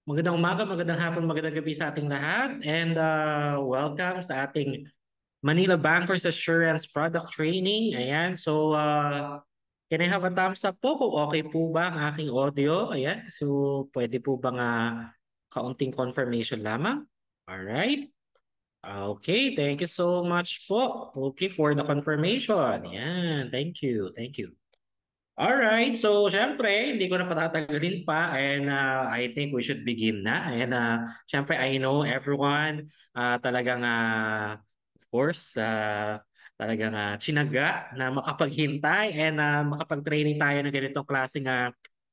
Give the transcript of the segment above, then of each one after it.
Magandang umaga, magandang hapon, magandang gabi sa ating lahat. Welcome sa ating Manila Bankers Assurance Product Training. Can I have a thumbs up po kung okay po ba ang aking audio? Ayan, so pwede po bang kaunting confirmation lamang? Alright. Okay, thank you so much po. Okay, for the confirmation. Ayan, thank you, thank you. Alright, so syempre, hindi ko na patatagalin pa I think we should begin na. Syempre, I know everyone talagang of course talagang tsinaga na makapaghintay makapag-training tayo ng ganitong klaseng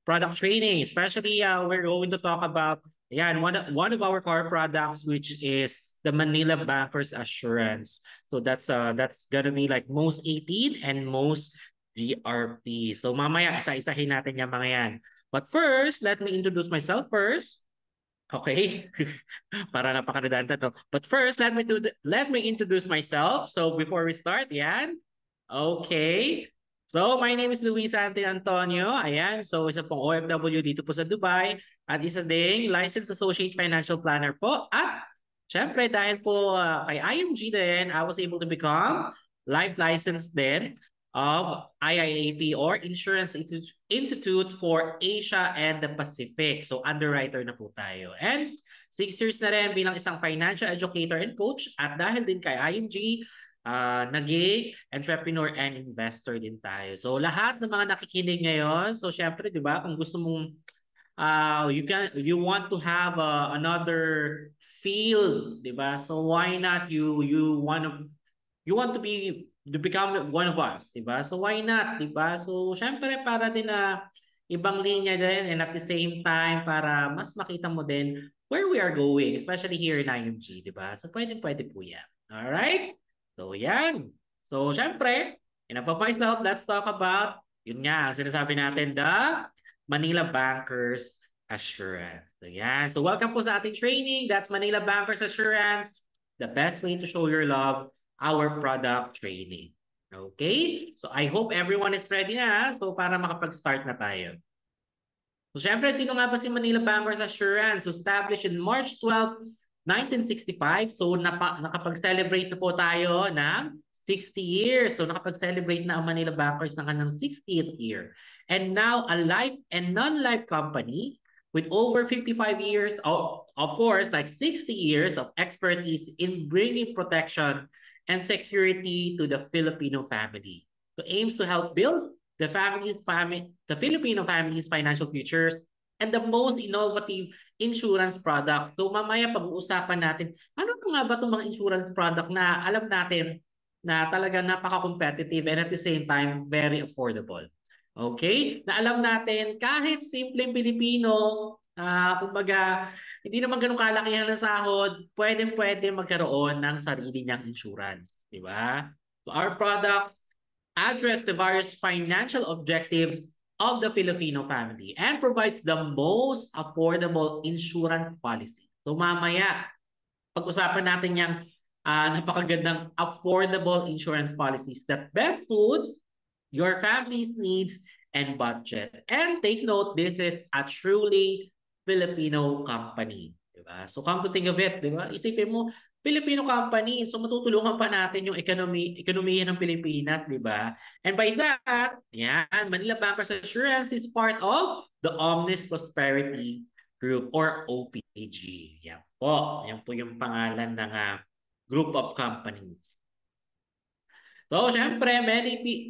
product training. Especially we're going to talk about one of our core products which is the Manila Bankers Assurance. So that's gonna be like most 18 and most GRP. So mamaya, isa-isahin natin yung mga yan. But first, let me introduce myself first. Okay? Para napakadadanta to. But first, let me introduce myself. So before we start, yan. Okay. So my name is Luis Santi Antonio. Ayan. So isa pong OFW dito po sa Dubai. At isa ding licensed associate financial planner po. At syempre dahil po kay IMG din, I was able to become life license din of IIAP or Institute for Asia and the Pacific. So underwriter na po tayo. And 6 years na rin bilang isang financial educator and coach. At dahil din kay IMG, naging entrepreneur and investor din tayo. So lahat ng mga nakikinig ngayon, so syempre 'di ba, kung gusto mong you want to have another field, 'di ba? So why not you want to become one of us, 'di ba? So why not, 'di ba? So syempre para din na ibang linya din and at the same time para mas makita mo din where we are going, especially here in IMG, 'di ba? So pwede po 'yan. All right? So yan. So syempre, enough of myself, let's talk about yun nga, ang sinasabi natin, the Manila Bankers Assurance. So yan. So welcome po sa ating training. That's Manila Bankers Assurance. The best way to show your love, our product training. Okay? So I hope everyone is ready na. So para makapag-start na tayo. So syempre, sino nga ba si Manila Bankers Assurance? Established in March 12, 1965. So nakapag-celebrate na po tayo ng 60 years. So nakapag-celebrate na ang Manila Bankers ng kanilang 60th year. And now a life and non-life company with over 55 years, of course, like 60 years of expertise in bringing protection and security to the Filipino family. So aims to help build the Filipino family's financial futures and the most innovative insurance product. So mamaya pag-uusapan natin, ano nga ba itong mga insurance product na alam natin na talaga napaka-competitive and at the same time very affordable. Okay? Na alam natin kahit simpleng Pilipino, kumbaga hindi naman ganun kalakihan ng sahod, pwede magkaroon ng sarili niyang insurance. Di ba? So our product address the various financial objectives of the Filipino family and provides the most affordable insurance policy. So mamaya, pag-usapan natin yung napakagandang affordable insurance policies that best suits your family's needs and budget. And take note, this is a truly Filipino company. Diba? So come to think of it, diba? Isipin mo, Filipino company, so matutulungan pa natin yung ekonomiya ng Pilipinas, di ba? And by that, yan, Manila Bankers Assurance is part of the Omnis Prosperity Group or OPG. Yan po yung pangalan ng group of companies. So, syempre,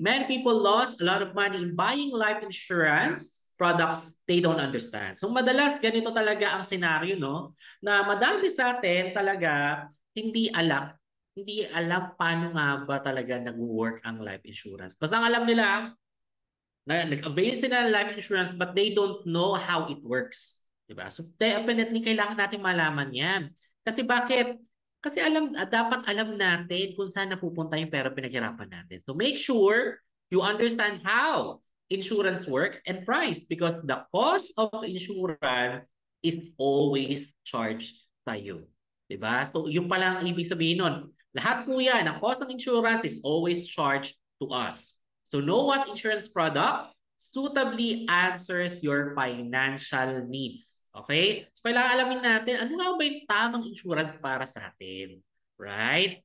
many people lost a lot of money in buying life insurance products they don't understand. So, madalas ganito talaga ang senaryo, no? Na madami sa atin talaga hindi alam paano nga ba talaga nag-work ang life insurance. Basta ang alam nila, nag-avail sila ng life insurance but they don't know how it works. Diba? So, definitely kailangan natin malaman yan. Kasi bakit? Kasi dapat alam natin kung saan napupunta yung pera pinaghirapan natin. So make sure you understand how insurance works and price because the cost of insurance is always charged sa'yo. Diba? So yung pala ang ibig sabihin nun. Lahat po yan, ang cost ng insurance is always charged to us. So know what insurance product suitably answers your financial needs. Okay? So kailangan alamin natin, ano nga ba yung tamang insurance para sa atin? Right?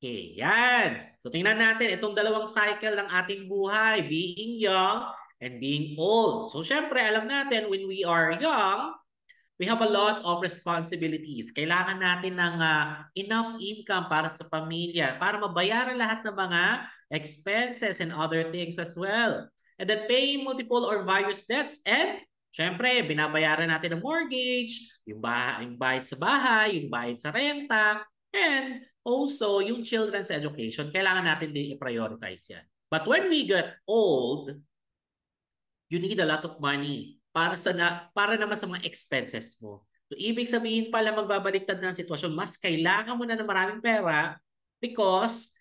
Okay, yan. So tingnan natin itong dalawang cycle ng ating buhay, being young and being old. So syempre, alam natin when we are young, we have a lot of responsibilities. Kailangan natin ng enough income para sa pamilya, para mabayaran lahat ng mga expenses and other things as well. And then paying multiple or various debts. And syempre, binabayaran natin ang mortgage, yung bayad sa bahay, yung bayad sa renta, and also yung children's education. Kailangan natin din i-prioritize yan. But when we get old, you need a lot of money para naman sa mga expenses mo. So, ibig sabihin pala magbabaliktad ng sitwasyon, mas kailangan mo na ng maraming pera because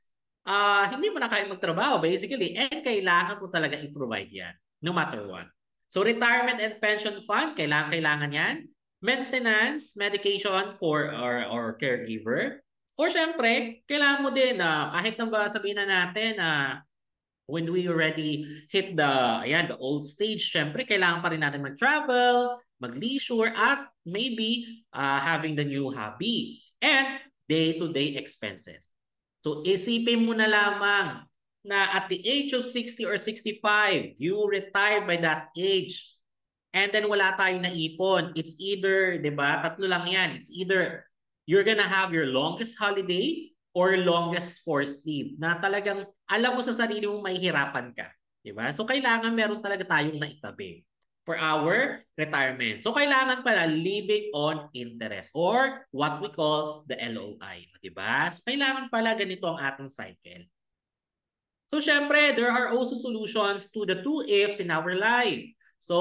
hindi mo na kaya magtrabaho basically and kailangan mo talaga i-provide yan no matter what. So retirement and pension fund, kailangan yan. Maintenance, medication for or caregiver. Or syempre, kailangan mo din na kahit na ba sabihin na natin na when we already hit the old stage, syempre kailangan pa rin natin mag-travel, mag-leisure, at maybe having the new hobby and day-to-day expenses. So isipin mo na lamang na at the age of 60 or 65, you retire by that age. And then wala tayong naipon. It's either, di ba, tatlo lang yan. It's either you're gonna have your longest holiday or longest forced leave na talagang alam mo sa sarili mo mahihirapan ka. Di ba? So kailangan meron talaga tayong naitabi for our retirement. So kailangan pala living on interest or what we call the LOI. Di ba? So kailangan pala ganito ang ating cycle. So syempre, there are also solutions to the two ifs in our life. So,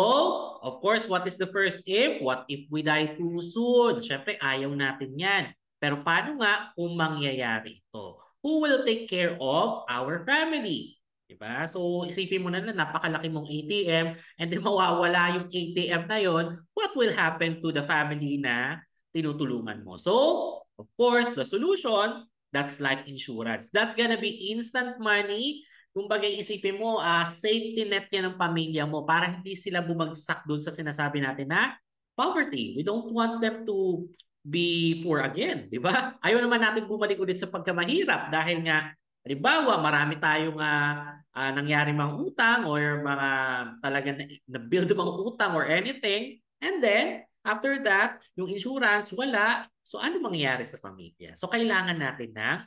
of course, what is the first if? What if we die too soon? Syempre, ayaw natin yan. Pero paano nga kung mangyayari ito? Who will take care of our family? Diba? So, isipin mo na napakalaki mong ATM and then mawawala yung ATM na yon, what will happen to the family na tinutulungan mo? So, of course, the solution, that's life insurance. That's gonna be instant money. Kumbaga isipin mo, safety net yan ng pamilya mo para hindi sila bumagsak doon sa sinasabi natin na poverty. We don't want them to be poor again, di ba? Ayaw naman natin bumalik ulit sa pagkamahirap dahil nga, halimbawa, marami tayong nangyari mga utang or mga talaga na-build mga utang or anything. And then, after that, yung insurance, wala. So, ano mangyayari sa pamilya? So, kailangan natin ng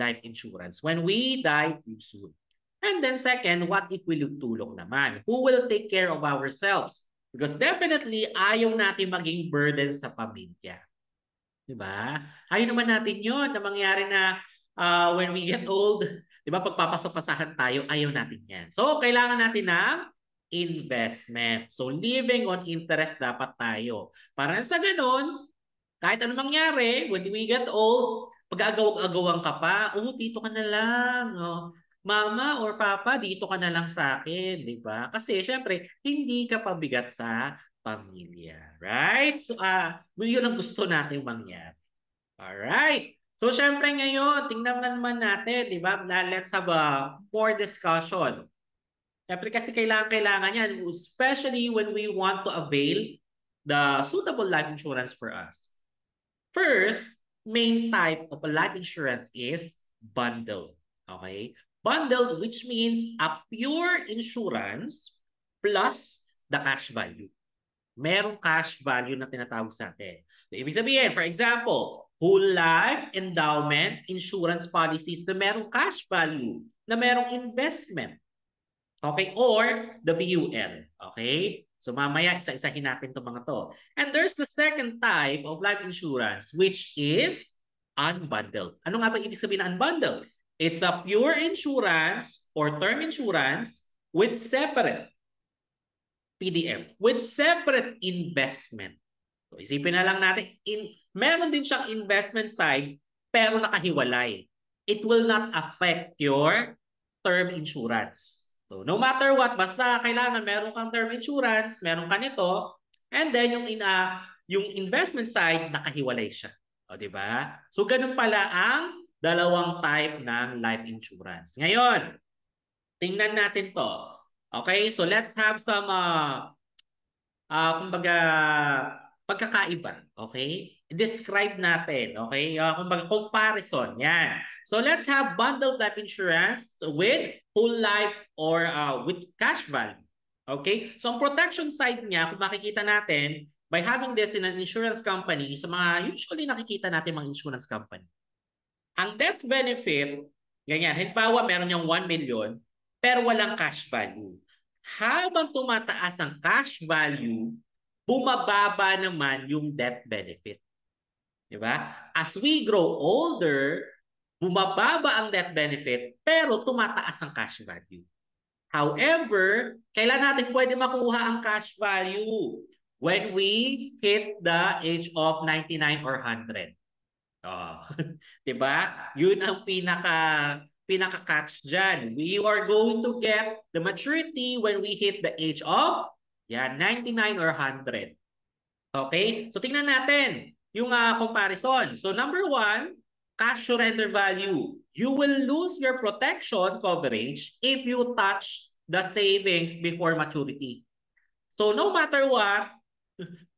life insurance when we die too soon. And then second, what if we tulong naman? Who will take care of ourselves? Because definitely, ayaw natin maging burden sa pamilya. Diba? Ayaw naman natin yon na mangyari na when we get old, diba, pagpapasapasahan tayo, ayaw natin yan. So, kailangan natin ng investment. So, living on interest dapat tayo. Para sa ganun, kahit ano mangyari, when we get old, pag-agaw-agawan ka pa, dito ka na lang. Oh. Mama or papa, dito ka na lang sa akin, di ba? Kasi syempre, hindi ka pabigat sa pamilya. Right? So, yun ang gusto natin mangyari. Alright. So, syempre ngayon, tingnan naman natin, di ba? Let's have a more discussion. Syempre kasi kailangan yan, especially when we want to avail the suitable life insurance for us. First, main type of a life insurance is bundled. Okay? Bundled, which means a pure insurance plus the cash value. Merong cash value na tinatawag sa atin. So, ibig sabihin, for example, whole life endowment insurance policies na merong cash value, na merong investment. Okay? Or the VUL. Okay? So mamaya isa-isahin natin itong mga to. And there's the second type of life insurance which is unbundled. Ano nga ba ibig sabihin ng unbundled? It's a pure insurance or term insurance with separate PDM, with separate investment. So isipin na lang natin, meron din siyang investment side pero nakahiwalay. It will not affect your term insurance. So no matter what, basta kailangan meron kang term insurance, meron ka nito, and then yung investment side nakahiwalay siya. O di ba? So ganun pala ang dalawang type ng life insurance. Ngayon, tingnan natin to. Okay, so let's have some kumbaga, pagkakaiba, okay? Describe natin, okay? Kumbaga, comparison, yan. So let's have bundled life insurance with whole life or with cash value. Okay? So ang protection side niya, kung makikita natin, by having this in an insurance company, sa mga usually nakikita natin mga insurance company, ang death benefit, ganyan, halimbawa meron niyang 1 million, pero walang cash value. Habang tumataas ang cash value, bumababa naman yung death benefit. Di ba? As we grow older, bumababa ang death benefit, pero tumataas ang cash value. However, kailan natin pwede makuha ang cash value? When we hit the age of 99 or 100. Oh, 'di ba? 'Yun ang pinaka-catch diyan. We are going to get the maturity when we hit the age of 99 or 100. Okay? So tingnan natin yung comparison. So number one, cash surrender value. You will lose your protection coverage if you touch the savings before maturity. So no matter what,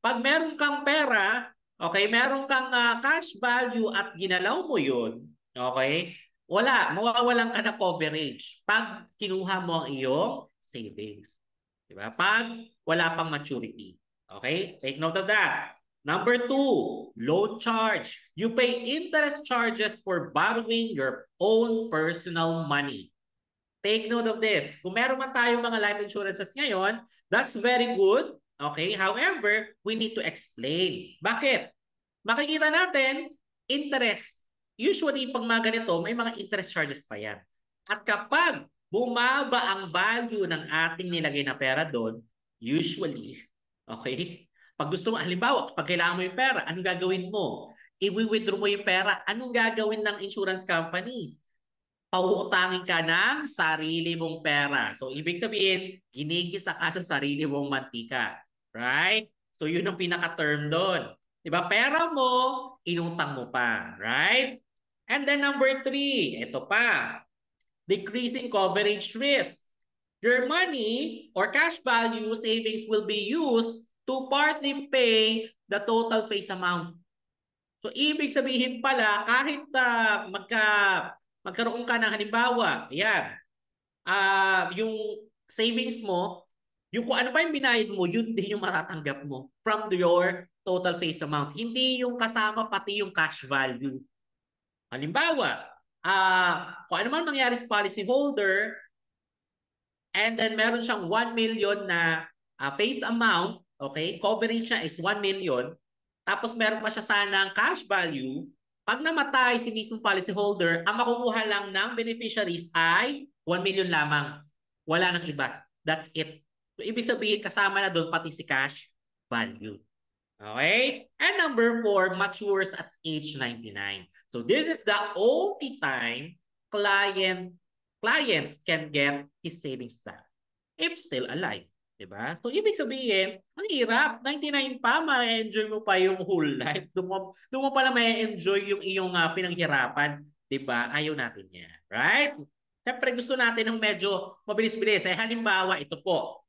pag meron kang pera, okay, meron kang cash value at ginalaw mo yun, okay, mawawalan ka na coverage pag kinuha mo ang iyong savings. Diba? Pag wala pang maturity. Okay? Take note of that. Number two, loan charge. You pay interest charges for borrowing your own personal money. Take note of this. Kung meron man tayong mga life insurances ngayon, that's very good. Okay? However, we need to explain. Bakit? Makikita natin, interest. Usually, pag mga ganito, may mga interest charges pa yan. At kapag bumaba ang value ng ating nilagay na pera doon, usually, okay? Pag gusto mo, halimbawa, pag kailangan mo yung pera, anong gagawin mo? I-withdraw mo yung pera, anong gagawin ng insurance company? Pauutangin ka ng sarili mong pera. So, ibig sabihin, ginigisa ka sa sarili mong mantika. Right? So, yun ang pinaka-term doon. Diba? Pera mo, inutang mo pa. Right? And then number three, ito pa, decreasing coverage risk. Your money or cash value savings will be used to partly pay the total face amount. So, ibig sabihin pala, kahit magkaroon ka ng halimbawa, ayan, yung savings mo, yung kung ano pa yung binayad mo, yun din yung matatanggap mo from your total face amount. Hindi yung kasama pati yung cash value. Halimbawa, kung ano man mangyari sa policy holder, and then meron siyang 1 million na face amount, okay, coverage niya is 1 million, tapos meron pa siya sanang cash value, pag namatay si mismong policyholder, ang makukuha lang ng beneficiaries ay 1 million lamang. Wala nang iba. That's it. So, ibig sabihin, kasama na doon pati si cash value. Okay? And number four, matures at age 99. So this is the only time clients can get his savings back if still alive. Diba? So, ibig sabihin, ang hirap. 99 pa, ma-enjoy mo pa yung whole life. Doon mo pala ma-enjoy yung iyong pinaghirapan. Diba? Ayaw natin yan. Right? Siyempre, gusto natin ng medyo mabilis-bilis. Halimbawa, ito po.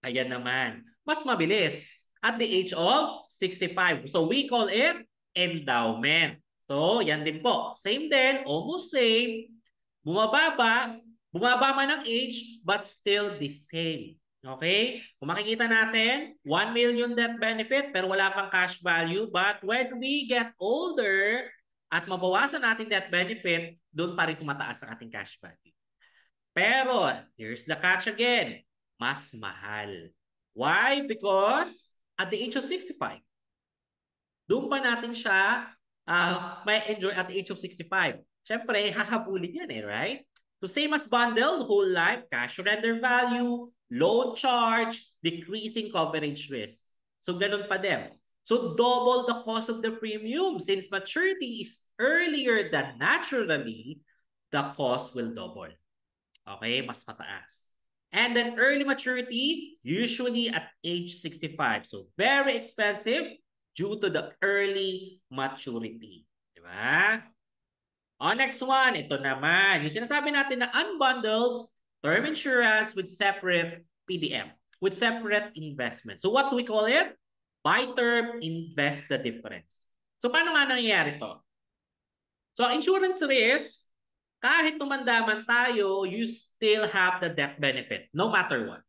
Ayan naman. Mas mabilis. At the age of 65. So, we call it endowment. So, yan din po. Same din. Almost same. Bumaba man ang age, but still the same. Okay? Kung makikita natin, 1 million death benefit pero wala pang cash value. But when we get older at mabawasan natin death benefit, doon pa rin tumataas ang ating cash value. Pero, here's the catch again. Mas mahal. Why? Because at the age of 65, doon pa natin siya may enjoy at the age of 65. Siyempre, hahabulin yan right? So same as bundled, whole life, cash surrender value, loan charge, decreasing coverage risk. So ganun pa din. So double the cost of the premium. Since maturity is earlier than naturally, the cost will double. Okay, mas mataas. And then early maturity, usually at age 65. So very expensive due to the early maturity. Diba? O, next one, ito naman. Yung sinasabi natin na unbundled, ito term insurance with separate PDM, with separate investment. So what do we call it? Buy term, invest the difference. So paano nga nangyayari to? So ang insurance risk, kahit tumanda man tayo, you still have the death benefit no matter what.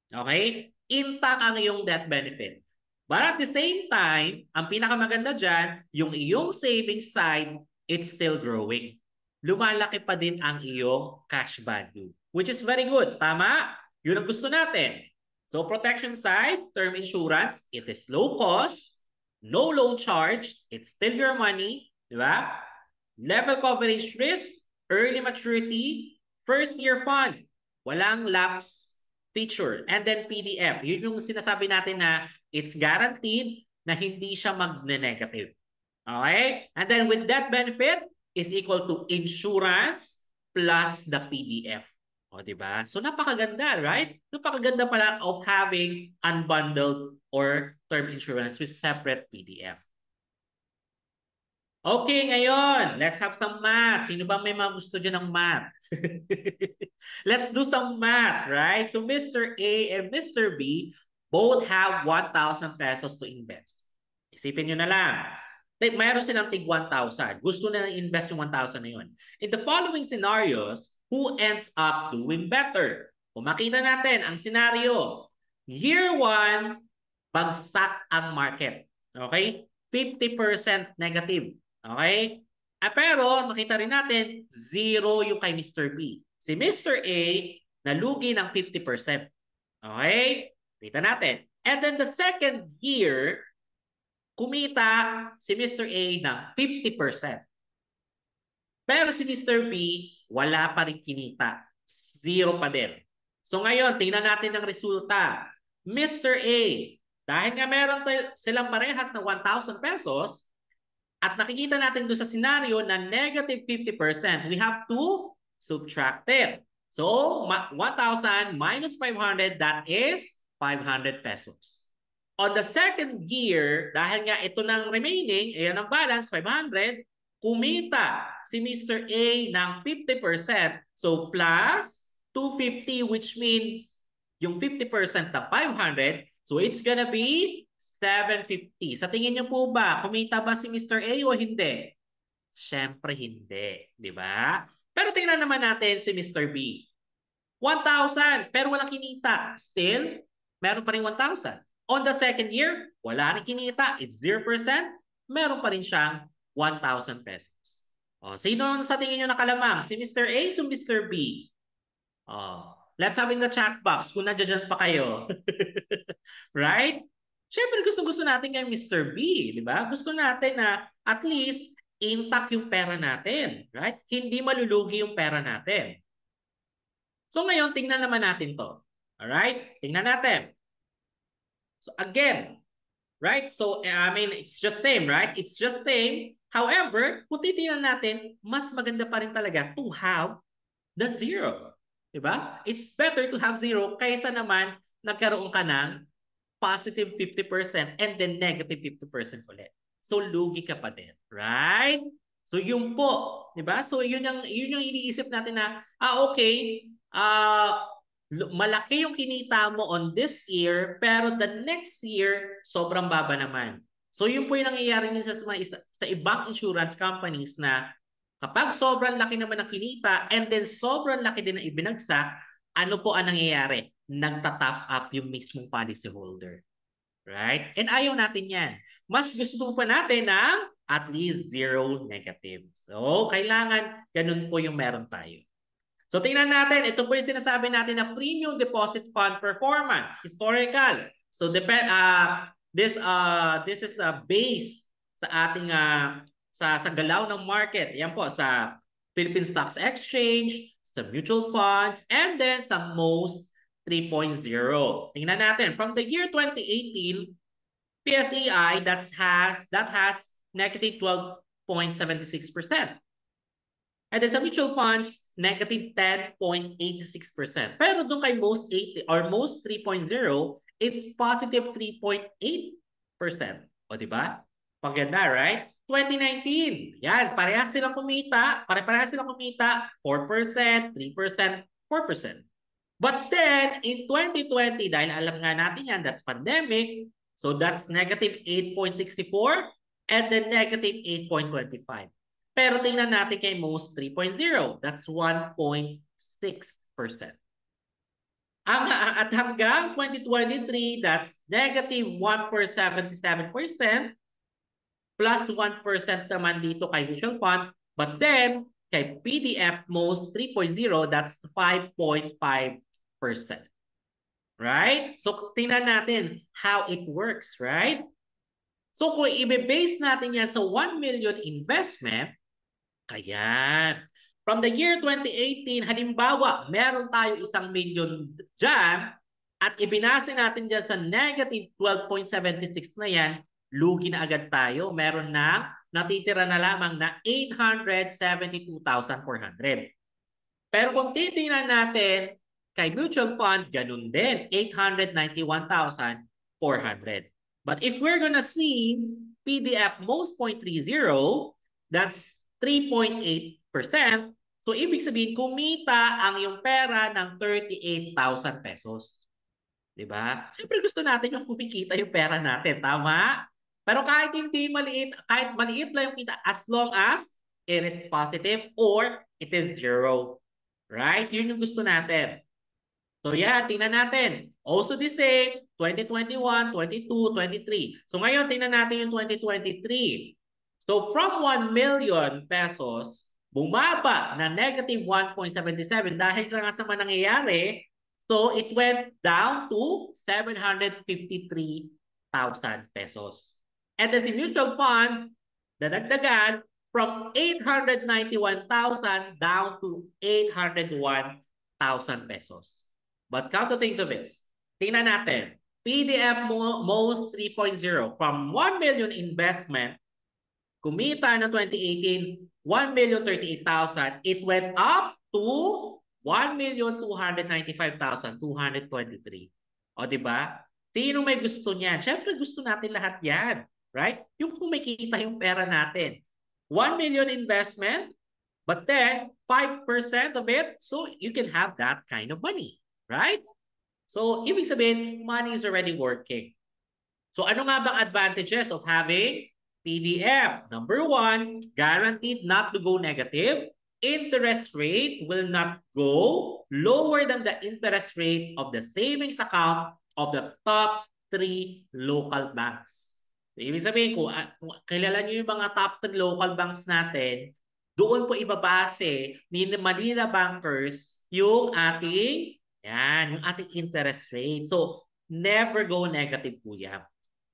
Okay? Intact ang iyong death benefit. But at the same time, ang pinakamaganda dyan, yung iyong savings side, it's still growing. Lumalaki pa din ang iyong cash value, which is very good. Tama? Yun ang gusto natin. So protection side, term insurance, it is low cost, no loan charge, it's still your money, di ba? Level coverage risk, early maturity, first year fund, walang lapse feature, and then PDF. Yun yung sinasabi natin na it's guaranteed na hindi siya mag-negative. Okay? And then with that benefit is equal to insurance plus the PDF. O, diba? So napakaganda, right? Napakaganda pala of having unbundled or term insurance with separate PDF. Okay, ngayon, let's have some math. Sino ba may mga gusto dyan ng math? Let's do some math, right? So Mr. A and Mr. B both have 1,000 pesos to invest. Isipin nyo na lang. Mayroon silang tig 1,000. Gusto na invest yung 1,000 na yun. In the following scenarios, who ends up doing better? Kung makita natin ang scenario, year 1, bagsak ang market. Okay? 50% negative. Okay? Pero makita rin natin, zero yung kay Mr. B. Si Mr. A, nalugi ng 50%. Okay? Kita natin. And then the second year, kumita si Mr. A ng 50%. Pero si Mr. B, wala pa rin kinita. Zero pa din. So ngayon, tingnan natin ang resulta. Mr. A, dahil nga meron silang parehas na 1,000 pesos, at nakikita natin doon sa scenario na negative 50%, we have to subtract it. So, 1,000 minus 500, that is 500 pesos. On the second year, dahil nga ito ng remaining, ayan ang balance, 500, kumita si Mr. A ng 50%. So, plus 250, which means yung 50% ng 500, so it's gonna be 750. Sa tingin niyo po ba, kumita ba si Mr. A o hindi? Siyempre hindi, di ba? Pero tingnan naman natin si Mr. B. 1,000, pero walang kinita. Still, meron pa rin 1,000. On the second year, wala rin kinita. It's 0%. Meron pa rin siyang 1,000 pesos. O, sino sa tingin niyo nakalamang? Si Mr. A o Mr. B? O, let's have in the chat box kung nandiyan pa kayo. Right? Siyempre, gusto natin kay Mr. B, di ba? Gusto natin na at least intact yung pera natin, right? Hindi malulugi yung pera natin. So ngayon, tingnan naman natin to. Alright? Tingnan natin. So again, right? So, I mean, it's just same, right? It's just same. However, kung titingnan natin, mas maganda pa rin talaga to have the zero. Diba? It's better to have zero kaysa naman nagkaroon ka ng positive 50% and then negative 50% ulit. So lugi ka pa din, right? So yun po, 'di ba? So yun yung iniisip natin na okay, malaki yung kinita mo on this year pero the next year sobrang baba naman. So yun po yung nangyayari sa sa ibang insurance companies na kapag sobrang laki naman ang kinita and then sobrang laki din ang ibinagsak, ano po ang nangyayari? Nagta-top up yung mismong policy holder. Right? And ayaw natin yan. Mas gusto pa natin ng at least zero negative. So, kailangan ganun po yung meron tayo. So, tingnan natin. Ito po yung sinasabi natin na premium deposit fund performance, historical. So, this is based sa ating sa galaw ng market. Yan po, sa Philippine Stocks Exchange, sa mutual funds, and then sa most 3.0. Tingnan natin. From the year 2018, PSEI that has negative 12.76%. And then sa mutual funds, negative 10.86%. Pero doon kay most 80 or most 3.0, it's positive 3.8%. O diba? Paganda, right? 2019, yan, parehas silang kumita, 4%, 3%, 4%. But then, in 2020, dahil alam nga natin yan, that's pandemic, so that's negative 8.64 and then negative 8.25. Pero tingnan natin kay most 3.0, that's 1.6%. At hanggang 2023, that's negative 1.77%, plus 1% naman dito kay mutual fund. But then, kay PDF most 3.0, that's 5.5%. Right? So, tingnan natin how it works, right? So, kung i-base natin yan sa 1 million investment, ayan. From the year 2018, halimbawa, meron tayo 1 million dyan, at ibinase natin dyan sa negative 12.76 na yan, lugi na agad tayo. Meron na, natitira na lamang na 872,400. Pero kung titingnan natin, kay mutual fund, ganun din, 891,400. But if we're gonna see PDF most 0.30, that's 3.8%. So, ibig sabihin, kumita ang yung pera ng 38,000 pesos. Diba? Siyempre gusto natin yung kumikita yung pera natin. Tama? Pero kahit hindi maliit, kahit maliit lang yung kita, as long as it is positive or it is zero. Right? Yun yung gusto natin. So yeah, tingnan natin. Also the same, 2021, 22, 23. So ngayon, tingnan natin yung 2023. So from 1 million pesos, bumaba na negative 1.77 dahil sa nga sa nangyayari. So it went down to 753,000 pesos. And the mutual fund, dadagdagan from 891,000 down to 801,000 pesos. But come to think of this, tingnan natin, PDF most 3.0 from 1 million investment, kumita na 2018, 1,038,000, it went up to 1,295,223. O diba? Sino may gusto niyan? Siyempre gusto natin lahat yan. Right? Yung kumikita yung pera natin. 1 million investment, but then 5% of it, so you can have that kind of money. Right? So, ibig sabihin, money is already working. So, ano nga bang advantages of having PDF? Number one, guaranteed not to go negative. Interest rate will not go lower than the interest rate of the savings account of the top 3 local banks. So, ibig sabihin, kung kilala niyo yung mga top 3 local banks natin, doon po ibabase ni Manila Bankers yung ating yung ating interest rate. So, never go negative po yan.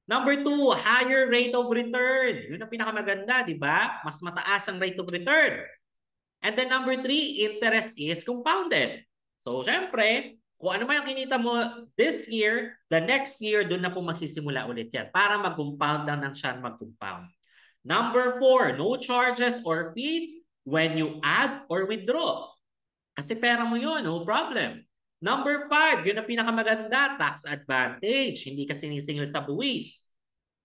Number 2, higher rate of return. Yun ang pinakamaganda, di ba? Mas mataas ang rate of return. And then number 3, interest is compounded. So, syempre, kung ano man yung kinita mo this year, the next year, doon na po magsisimula ulit yan para mag-compound lang ng siya mag-compound. Number 4, no charges or fees when you add or withdraw. Kasi pera mo yun, no problem. Number 5, yun ang pinakamaganda, tax advantage. Hindi ka sinisingil sa buwis.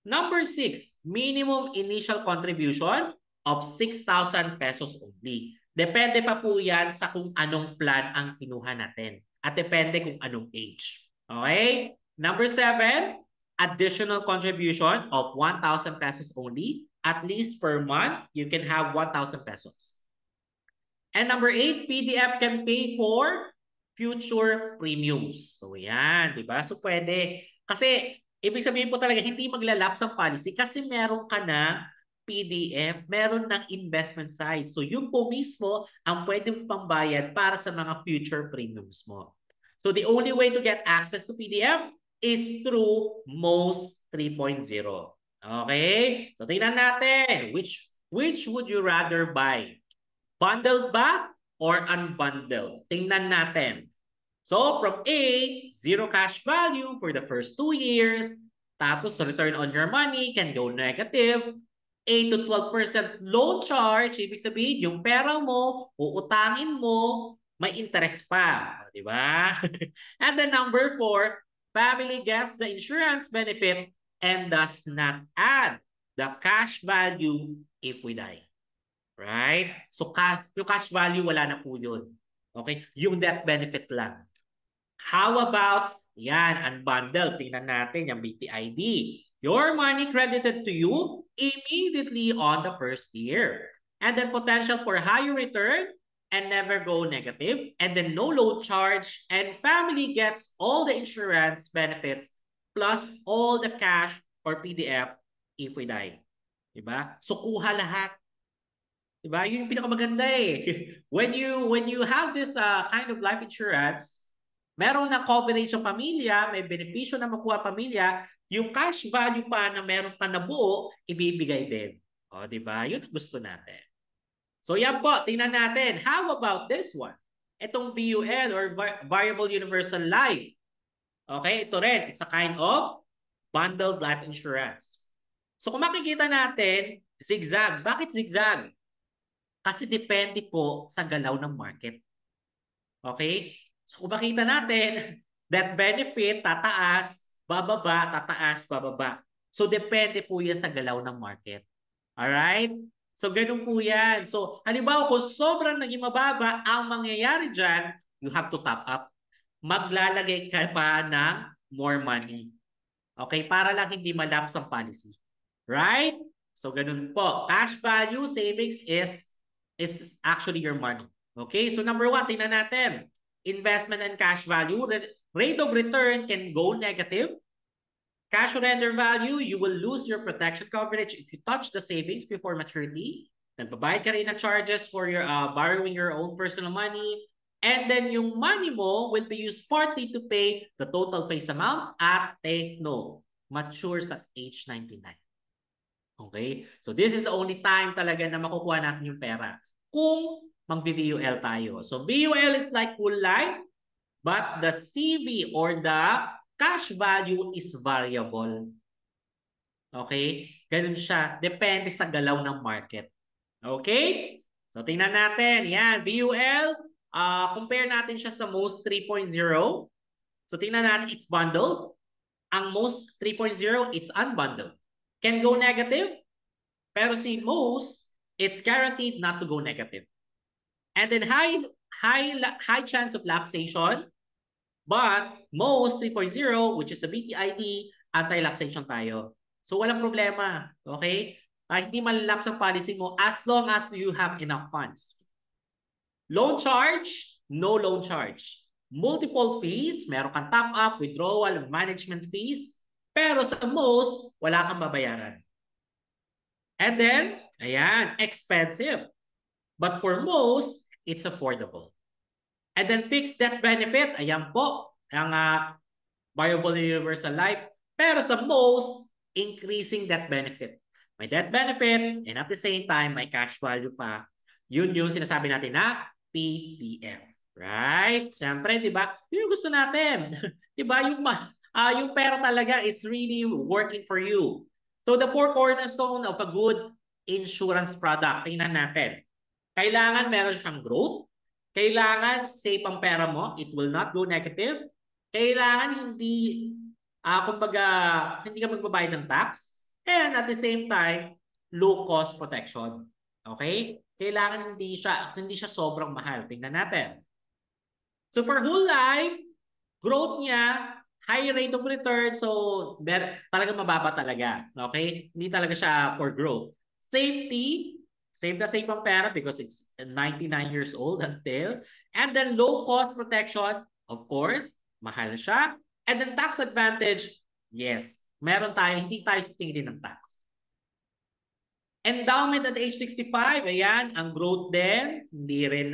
Number 6, minimum initial contribution of 6,000 pesos only. Depende pa po yan sa kung anong plan ang kinuha natin. At depende kung anong age. Okay? Number 7, additional contribution of 1,000 pesos only. At least per month, you can have 1,000 pesos. And number 8, PDF can pay for future premiums. So yan, di ba? So pwede. Kasi ibig sabihin po talaga, hindi maglalapse ang policy kasi meron ka na PDF, meron ng investment side. So yun po mismo ang pwedeng pambayad para sa mga future premiums mo. So the only way to get access to PDF is through most 3.0. Okay? So tingnan natin, which would you rather buy? Bundled ba or unbundled? Tingnan natin. So from A, zero cash value for the first 2 years. Tapos return on your money can go negative. 8 to 12% low charge. Ibig sabihin, yung pera mo, uutangin mo, may interest pa. Di ba? And then number 4, family gets the insurance benefit and does not add the cash value if we die. Right? So yung cash value, wala na po yun. Okay? Yung death benefit lang. How about, yan, unbundled. Tingnan natin yung BTID. Your money credited to you immediately on the first year. And then potential for higher return and never go negative. And then no load charge. And family gets all the insurance benefits plus all the cash or PDF if we die. Diba? So kuha lahat. Diba? Yun yung pinakamaganda eh. When you have this kind of life insurance, meron na coverage sa pamilya, may benepisyo na makuha pamilya, yung cash value pa na meron ka na buo, ibibigay din. O, diba? Yun ang gusto natin. So yan po, tingnan natin. How about this one? Itong VUL or Variable Universal Life. Okay, ito rin. It's a kind of bundled life insurance. So kung makikita natin, zigzag. Bakit zigzag? Kasi depende po sa galaw ng market. Okay? So kung makita natin, that benefit tataas, bababa, tataas, bababa. So depende po yan sa galaw ng market. Alright? So ganun po yan. So halimbawa kung sobrang naging mababa, ang mangyayari dyan, you have to top up. Maglalagay ka pa ng more money. Okay? Para lang hindi malapse ang policy. Right? So ganun po. Cash value savings is actually your money. Okay? So number one, tingnan natin. Investment and cash value. Rate of return can go negative. Cash surrender value, you will lose your protection coverage if you touch the savings before maturity. Nagbabayad ka rin ng charges for your borrowing your own personal money. And then yung money mo will be used partly to pay the total face amount at take note, matures at age 99. Okay? So this is the only time talaga na makukuha natin yung pera kung mag-VUL tayo. So VUL is like whole life, but the CV or the cash value is variable. Okay? Ganun siya. Depende sa galaw ng market. Okay? So tingnan natin. Yan, VUL. Compare natin siya sa most 3.0. So tingnan natin, it's bundled. Ang most 3.0, it's unbundled. Can go negative, pero si most, it's guaranteed not to go negative. And then high chance of lapsation, but most 3.0, which is the BTID, anti-lapsation tayo. So walang problema, okay? Hindi malalaps ang policy mo as long as you have enough funds. Loan charge, no loan charge. Multiple fees, meron kang top up, withdrawal, management fees, pero sa most, wala kang babayaran. And then, ayan, expensive. But for most, it's affordable. And then fixed death benefit, ayan po, ang variable universal life. Pero sa most, increasing death benefit. May death benefit and at the same time, may cash value pa. Yun yung sinasabi natin na PDF. Right? Siyempre, di ba? Yun yung gusto natin. Di ba? Yung pera talaga, it's really working for you. So the four cornerstone of a good insurance product, tingnan natin. Kailangan meron siyang growth. Kailangan safe ang pera mo. It will not go negative. Kailangan kumbaga, hindi ka magbabayad ng tax. And at the same time, low cost protection. Okay? Kailangan hindi siya sobrang mahal. Tingnan natin. So for whole life, growth niya, high rate of return, so talaga mababa talaga. Okay? Hindi talaga siya for growth. Safety, safe na safe ang pera because it's 99 years old until. And then low cost protection, of course, mahal siya. And then tax advantage, yes, meron tayo, hindi tayo titingin ng tax. Endowment at age 65, ayan, ang growth din, hindi rin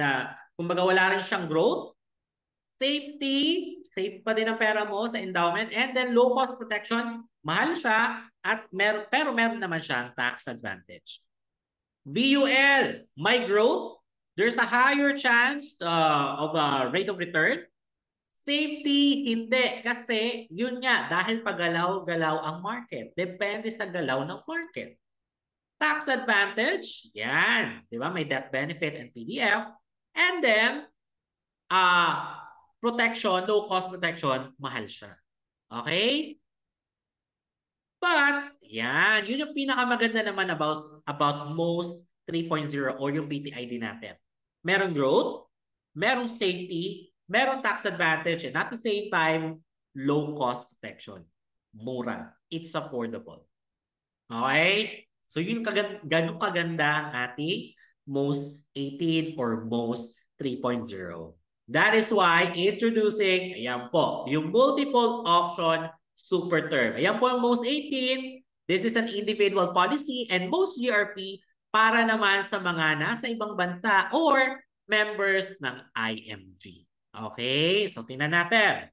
kumbaga wala rin siyang growth. Safety, safe pa din ang pera mo sa endowment. And then low cost protection, mahal siya pero meron naman siyang tax advantage. VUL, my growth, there's a higher chance of a rate of return. Safety, hindi. Kasi yun nga, dahil pagalaw-galaw ang market. Depende sa galaw ng market. Tax advantage, yan. Di ba? May death benefit and PDF. And then, protection, low cost protection, mahal siya. Okay? But, yan. Yun yung pinakamaganda naman about most 3.0 or yung BTID natin. Meron growth, merong safety, merong tax advantage, and at the same time, low cost protection. Mura. It's affordable. Okay? So yun ganun kaganda ang ating most 18 or most 3.0. That is why introducing, ayan po, yung multiple option super term. Ayan po ang most 18. This is an individual policy, and most GRP para naman sa mga nasa ibang bansa or members ng IMG. Okay? So tingnan natin.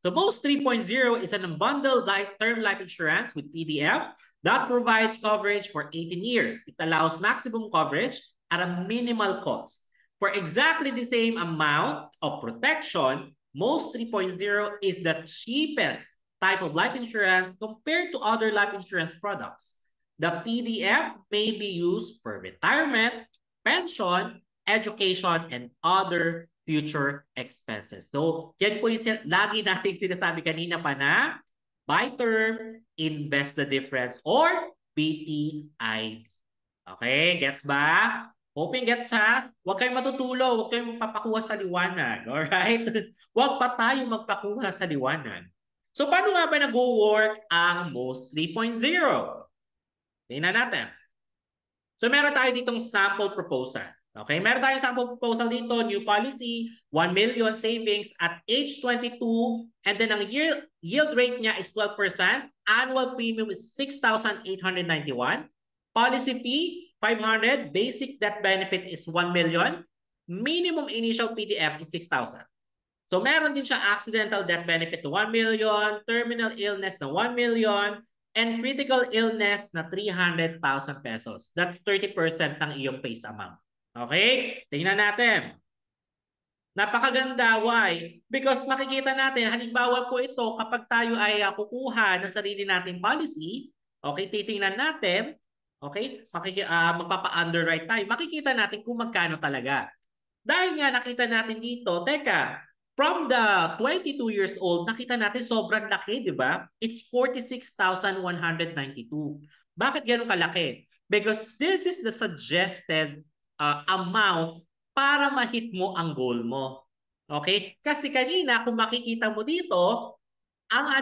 So most 3.0 is an unbundled term life insurance with PDF that provides coverage for 18 years. It allows maximum coverage at a minimal cost. For exactly the same amount of protection, most 3.0 is the cheapest type of life insurance compared to other life insurance products. The PDF may be used for retirement, pension, education, and other future expenses. So, yan po yung lagi natin sinasabi kanina pa na buy term, invest the difference, or BTID. Okay, gets ba? Hoping gets ha? Huwag kayong matutulo, huwag kayong magpapakuha sa liwanag. Alright? Huwag pa tayo magpakuha sa liwanag. So, paano nga ba nag-work ang MOST 3.0? Tingnan natin. So, meron tayo ditong sample proposal. Okay, meron tayong sample proposal dito, new policy, 1 million savings at age 22, and then ang yield rate niya is 12%, annual premium is 6,891, policy fee 500, basic death benefit is 1 million, minimum initial PDF is 6,000. So meron din siya accidental death benefit na 1 million, terminal illness na 1 million, and critical illness na 300,000 pesos. That's 30% ng iyong face amount. Okay? Tingnan natin. Napakaganda. Why? Because makikita natin, halimbawa po ito, kapag tayo ay kukuha ng sarili nating policy, okay, titingnan natin, okay, magpapa-underwrite tayo, makikita natin kung magkano talaga. Dahil nga nakita natin dito, teka, from the 22 years old, nakita natin sobrang laki, di ba? It's 46,192. Bakit ganun kalaki? Because this is the suggested amount para ma-hit mo ang goal mo. Okay? Kasi kanina, kung makikita mo dito, ang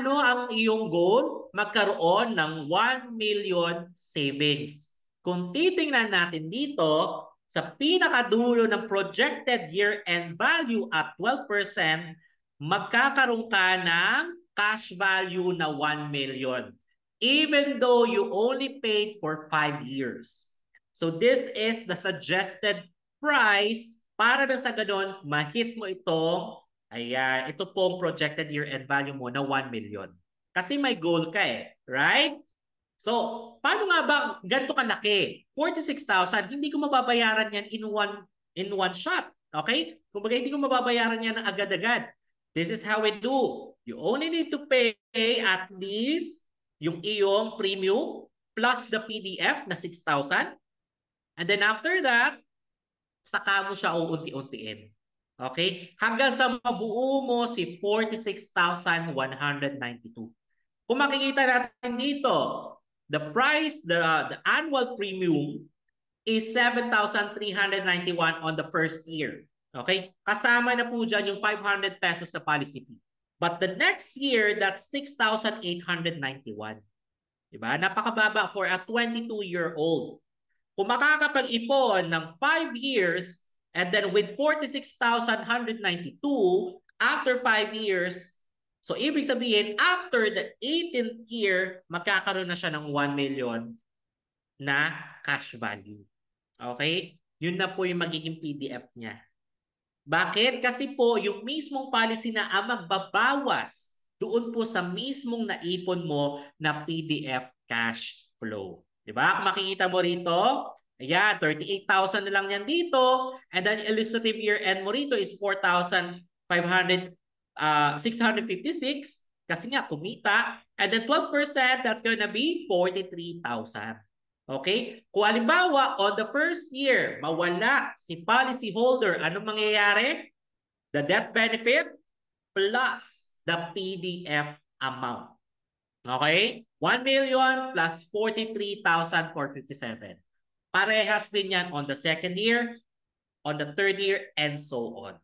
iyong goal, magkaroon ng 1 million savings. Kung titingnan natin dito, sa pinakadulo ng projected year-end value at 12%, magkakaroon ka ng cash value na 1 million. Even though you only paid for 5 years. So this is the suggested price para na sa ganon, ma-hit mo itong, ayan, ito pong projected year-end value mo na 1 million. Kasi may goal ka eh, right? So, paano nga ba ganito kalaki? 46,000, hindi ko mababayaran yan in one shot. Okay? Kumbaga, hindi ko mababayaran yan ng agad-agad. This is how we do. You only need to pay at least yung iyong premium plus the PDF na 6,000. And then after that, saka mo siya uunti-untiin. Okay? Hanggang sa mabuo mo si 46,192. Kung makikita natin dito, the price, the annual premium is 7,391 on the first year. Okay? Kasama na po dyan yung 500 pesos na policy fee. But the next year, that's 6,891. Diba? Napakababa for a 22-year-old. Kung makakapag-ipon ng 5 years, and then with 46,192, after 5 years, so ibig sabihin, after the 18th year, magkakaroon na siya ng 1 million na cash value. Okay? Yun na po yung magiging PDF niya. Bakit? Kasi po, yung mismong policy na ang magbabawas doon po sa mismong naipon mo na PDF cash flow. Diba? Kung makikita mo rito, ayan, 38,000 na lang yan dito. And then illustrative year-end mo rito is 4,656 kasi nga kumita. And then 12%, that's gonna be 43,000. Okay? Kung halimbawa, on the first year, mawala si policy holder, anong mangyayari? The death benefit plus the PDF amount. Okay? 1 million plus 43,457. Parehas din yan on the second year. on the third year, and so on.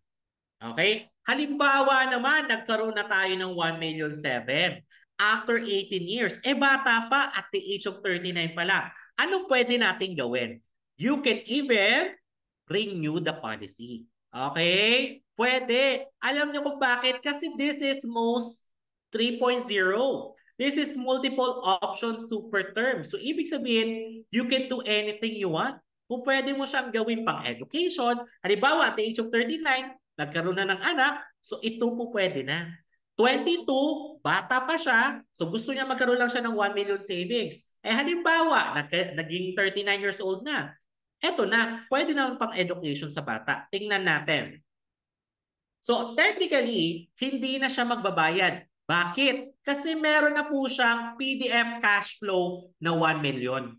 Okay? Halimbawa naman, nagkaroon na tayo ng 1,000,007 after 18 years. Bata pa at the age of 39 pa lang. Anong pwede natin gawin? You can even renew the policy. Okay? Pwede. Alam niyo kung bakit? Kasi this is most 3.0. This is multiple option super term. So, ibig sabihin, you can do anything you want. Kung pwede mo siyang gawin pang education, halimbawa, at the age of 39, nagkaroon na ng anak, so ito po pwede na. 22, bata pa siya, so gusto niya magkaroon lang siya ng 1,000,000 savings. Halimbawa, naging 39 years old na. Eto na, pwede naman pang education sa bata. Tingnan natin. So technically, hindi na siya magbabayad. Bakit? Kasi meron na po siyang PDF cash flow na 1,000,000.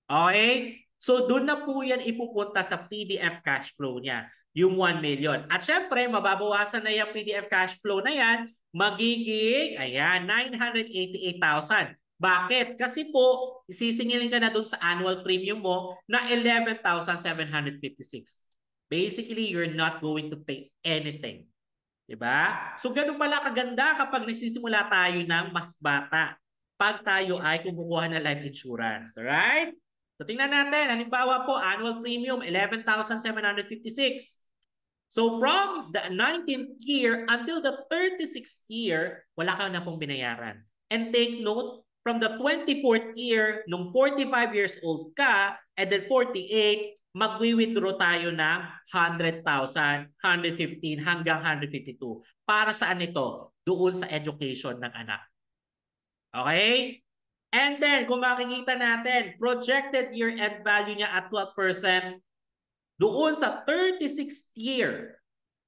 Okay? So doon na po yan ipupunta sa PDF cash flow niya, yung 1,000,000. At syempre, mababawasan na yung PDF cash flow na yan, magiging, ayan, 988,000. Bakit? Kasi po, isisingilin ka na doon sa annual premium mo na 11,756. Basically, you're not going to pay anything. Diba? So ganun pala kaganda kapag nagsisimula tayo ng mas bata pag tayo ay kumukuha ng life insurance. Alright? So tingnan natin, halimbawa po, annual premium, 11,756. So from the 19th year until the 36th year, wala ka na pong binayaran. And take note, from the 24th year, nung 45 years old ka, and then 48, magwi-withdraw tayo ng 100,000, 115 hanggang 152. Para saan ito? Doon sa education ng anak. Okay? And then, kung makikita natin, projected year-end value niya at 12%, doon sa 36th year.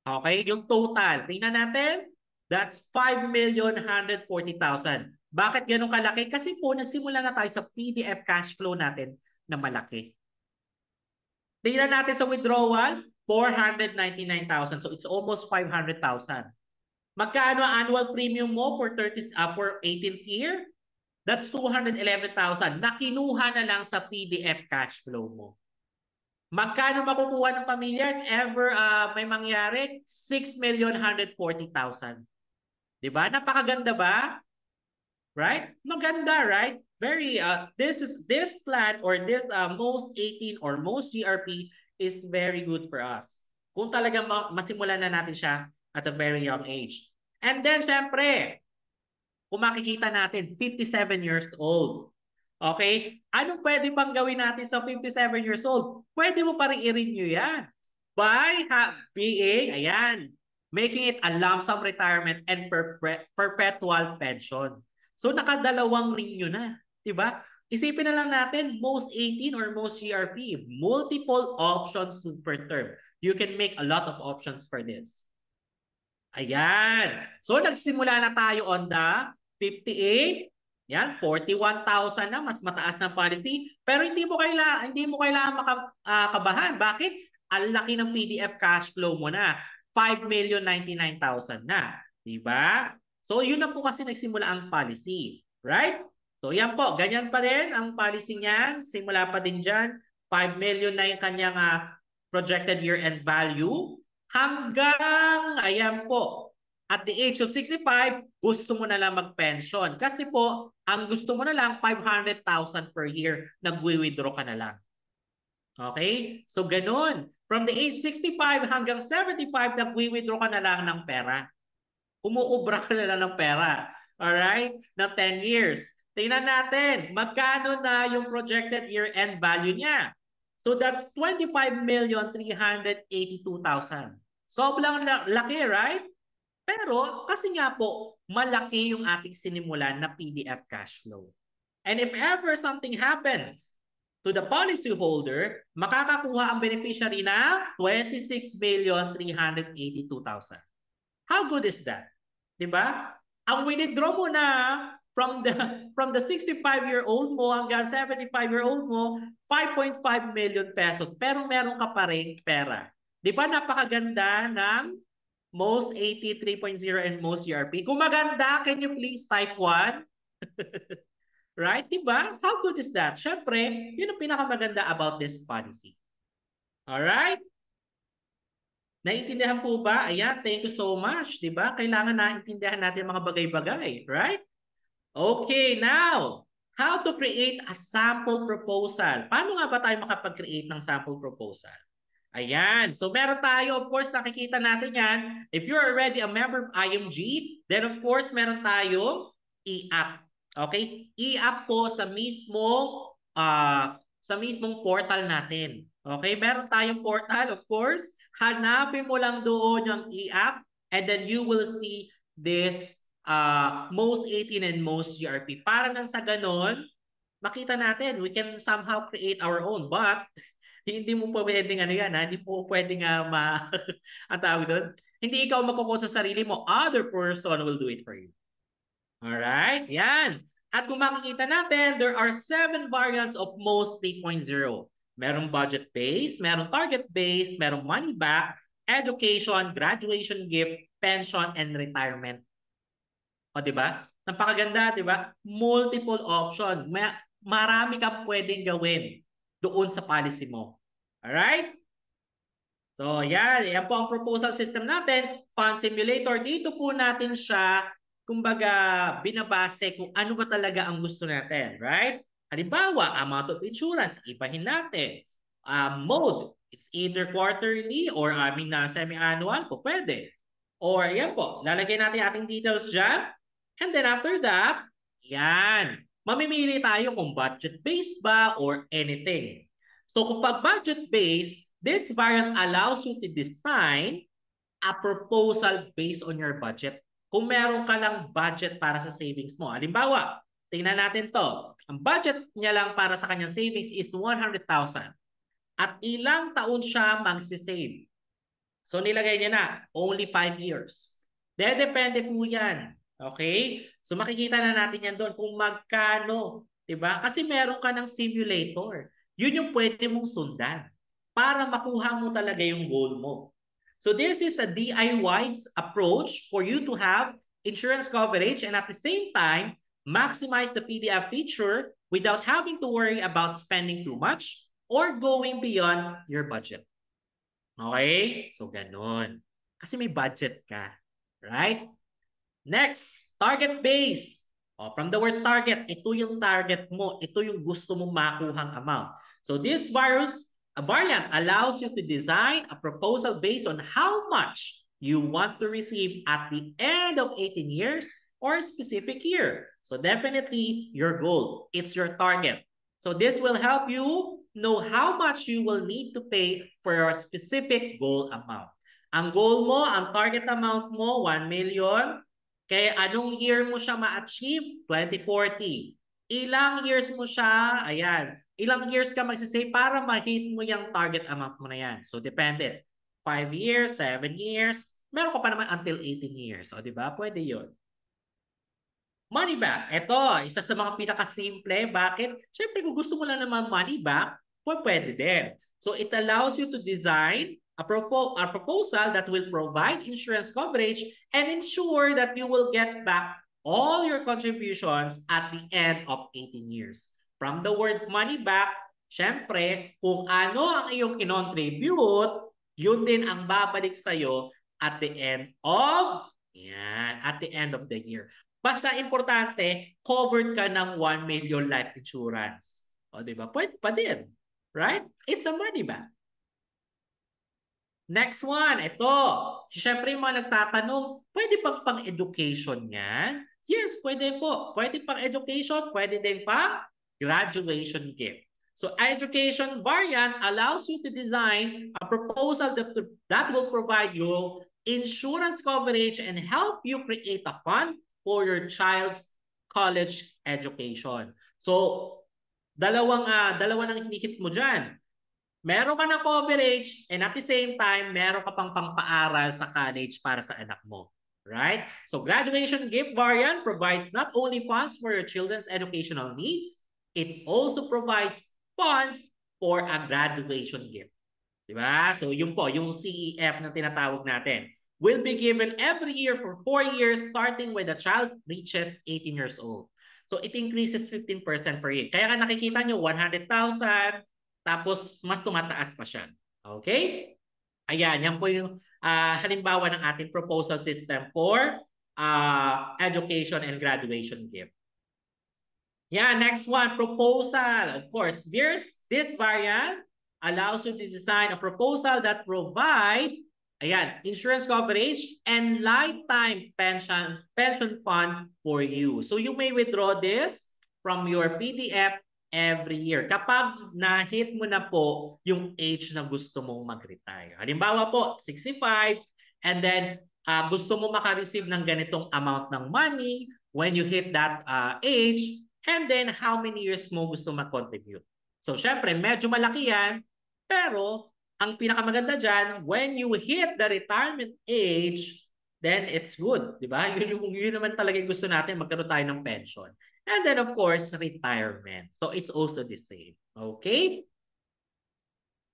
Okay? Yung total. Tingnan natin. That's 5,140,000. Bakit ganun kalaki? Kasi po, nagsimula na tayo sa PDF cash flow natin na malaki. Tingnan natin sa withdrawal, 499,000. So, it's almost 500,000. Magkano annual premium mo for 18th year? That's 211,000 na kinuha na lang sa PDF cash flow mo. Magkano makukuha ng pamilya ever may mangyari? 6,140,000. Diba? Napakaganda ba? Right? Maganda, right? Very this plan or this most 18 or most GRP is very good for us. Kung talagang masimulan na natin siya at a very young age. And then, syempre, kung makikita natin, 57 years old. Okay? Anong pwede pang gawin natin sa 57 years old? Pwede mo pa rin i-renew yan. By being, ayan, making it a lump sum retirement and perpetual pension. So, nakadalawang renew na. Diba? Isipin na lang natin, most 18 or most CRP, multiple options super term. You can make a lot of options for this. Ayan. So, nagsimula na tayo on the 58. Yan, 41,000 na, mas mataas ng policy. Pero hindi mo kailangan makabahan. Bakit? Ang laki ng PDF cash flow mo na. 5,099,000 na. Diba? So, yun na po kasi nagsimula ang policy. Right? So, yan po. Ganyan pa rin ang policy niyan. Simula pa din dyan. 5 million na yung kanyang projected year-end value. Hanggang, ayan po, at the age of 65, gusto mo na lang mag-pension. Kasi po, ang gusto mo na lang, 500,000 per year, nag-withdraw ka na lang. Okay? So, ganun. From the age 65 hanggang 75, nag-withdraw ka na lang ng pera. Umuubra ka na lang ng pera. Alright? Na 10 years. Tingnan natin, magkano na yung projected year-end value niya? So that's 25,382,000. Sobrang laki, right? Pero kasi nga po, malaki yung ating sinimulan na PDF cash flow. And if ever something happens to the policyholder, makakakuha ang beneficiary na 26,382,000. How good is that? Diba? Ang withdraw mo na from the 65-year-old mo hanggang 75-year-old mo, 5.5 million pesos. Pero meron ka pa rin pera. Di ba napakaganda ng most 83.0 and most CRP? Kung maganda, can you please type 1? Right? Di ba? How good is that? Syempre, yun ang pinakamaganda about this policy. Alright? Naiintindihan po ba? Ayan, thank you so much. Di ba? Kailangan naiintindihan natin mga bagay-bagay, right? Okay, now, how to create a sample proposal? Paano nga ba tayo makapag-create ng sample proposal? Ayan. So meron tayo, of course, nakikita natin yan. If you're already a member of IMG, then of course, meron tayo e-app. Okay? E-app po sa mismong portal natin. Okay? Meron tayong portal, of course. Hanapin mo lang doon yung e-app and then you will see this most 18 and most GRP. Para nang sa ganon, makita natin, we can somehow create our own. But hindi mo po pwedeng ano yan, ha? Hindi po pwedeng ang tawag doon. Hindi ikaw magkukot sa sarili mo. Other person will do it for you. Alright? Yan. At kung makikita natin, there are 7 variants of most 3.0. Merong budget-based, merong target-based, merong money-back, education, graduation gift, pension, and retirement. O, di ba? Napakaganda, di ba? Multiple option. Marami kang pwedeng gawin doon sa policy mo. Alright? So, yan po ang proposal system natin. Fund simulator, dito po natin siya, kumbaga, binabase kung ano ba talaga ang gusto natin, right? Halimbawa, amount of insurance, ibahin natin. Mode, it's either quarterly or semi-annual po, pwede. Or yan po, lalagay natin ating details dyan. And then after that, yan, mamimili tayo kung budget-based ba or anything. So kung pag budget-based, this variant allows you to design a proposal based on your budget. Kung meron ka lang budget para sa savings mo. Halimbawa, tingnan natin to. Ang budget niya lang para sa kanyang savings is 100,000. At ilang taon siya magsisave. So nilagay niya na, only 5 years. Depende po yan. Okay? So makikita na natin yan doon kung magkano. Diba? Kasi meron ka ng simulator. Yun yung pwede mong sundan para makuha mo talaga yung goal mo. So this is a DIY approach for you to have insurance coverage and at the same time, maximize the PDF feature without having to worry about spending too much or going beyond your budget. Okay? So, ganun. Kasi may budget ka. Right? Next, target-based. From the word target, ito yung target mo. Ito yung gusto mong makuhang amount. So, this variant allows you to design a proposal based on how much you want to receive at the end of 18 years or a specific year. So, definitely your goal. It's your target. So, this will help you know how much you will need to pay for your specific goal amount. Ang goal mo, ang target amount mo, 1 million. Kaya anong year mo siya ma-achieve? 2040. Ilang years mo siya, ayan, ilang years ka magsisave para ma-hit mo yung target amount mo na yan. So, depende. 5 years, 7 years, meron ka pa naman until 18 years. O, di ba? Pwede yun. Money back. Ito, isa sa mga pinakasimple. Bakit? Siyempre, kung gusto mo lang naman money back, pwede din. So, it allows you to design a proposal that will provide insurance coverage and ensure that you will get back all your contributions at the end of 18 years. From the word money back, syempre, kung ano ang iyong kinontribute, yun din ang babalik sa'yo at the end of the year. Basta importante, covered ka ng 1 million life insurance. O, di ba? Pwede pa din. Right? It's a money back. Next one, ito. Siyempre yung mga nagtatanong, pwede pang education yan? Yes, pwede po. Pwede pang education, pwede din pang graduation gift. So education variant allows you to design a proposal that will provide you insurance coverage and help you create a fund for your child's college education. So dalawa nang hinihit mo dyan. Meron ka ng coverage and at the same time, meron ka pang pangpaaral sa college para sa anak mo. Right? So graduation gift variant provides not only funds for your children's educational needs, it also provides funds for a graduation gift. Diba? So yun po, yung CEF na tinatawag natin will be given every year for 4 years starting when the child reaches 18 years old. So it increases 15% per year. Kaya ka nakikita nyo 100,000, tapos mas tumataas pa siya. Okay? Ayan, yan po yung halimbawa ng ating proposal system for education and graduation gift. Yeah, next one, proposal. Of course, this variant allows you to design a proposal that provide, ayan, insurance coverage and lifetime pension fund for you. So you may withdraw this from your PDF every year kapag na-hit mo na po yung age na gusto mong mag-retire. Halimbawa po, 65, and then gusto mo maka-receive ng ganitong amount ng money when you hit that age, and then how many years mo gusto mag-contribute. So syempre, medyo malaki yan, pero ang pinakamaganda dyan, when you hit the retirement age, then it's good, di ba? Yun naman talaga yung gusto natin, magkaroon tayo ng pension. And then of course, retirement. So it's also the same. Okay?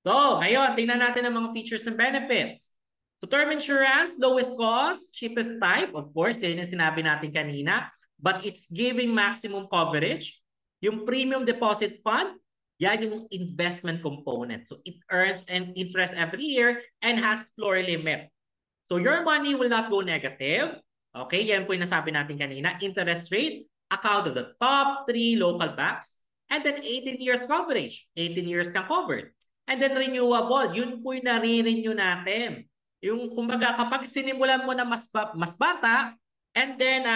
So, ngayon, tingnan natin ang mga features and benefits. So, term insurance, lowest cost, cheapest type. Of course, yun yung sinabi natin kanina. But it's giving maximum coverage. Yung premium deposit fund, yan yung investment component. So, it earns an interest every year and has floor limit. So, your money will not go negative. Okay, yan po yung nasabi natin kanina. Interest rate, account of the top 3 local banks. And then 18 years coverage. 18 years kang covered. And then renewable, yun po yung nare-renew natin. Yung kumbaga kapag sinimulan mo na mas bata, and then